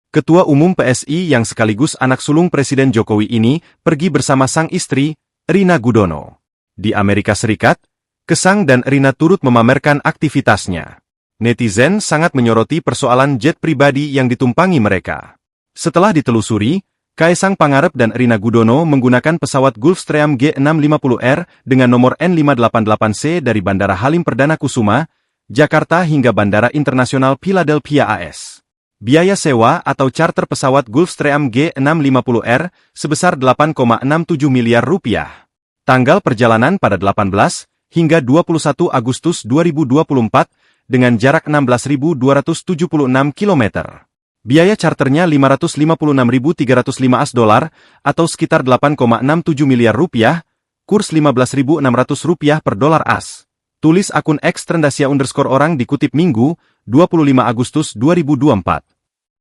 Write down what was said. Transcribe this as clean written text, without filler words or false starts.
Ketua Umum PSI yang sekaligus anak sulung Presiden Jokowi ini pergi bersama sang istri, Rina Gudono. Di Amerika Serikat, Kaisang dan Rina turut memamerkan aktivitasnya. Netizen sangat menyoroti persoalan jet pribadi yang ditumpangi mereka. Setelah ditelusuri, Kaisang Pangarep dan Rina Gudono menggunakan pesawat Gulfstream G650R dengan nomor N588C dari Bandara Halim Perdana Kusuma, Jakarta hingga Bandara Internasional Philadelphia AS. Biaya sewa atau charter pesawat Gulfstream G650R sebesar 8,67 miliar rupiah. Tanggal perjalanan pada 18 hingga 21 Agustus 2024 dengan jarak 16.276 km. Biaya charternya $556.305 atau sekitar 8,67 miliar rupiah, kurs Rp15.600 per dolar AS. Tulis akun _Trendasia_orang dikutip Minggu, 25 Agustus 2024.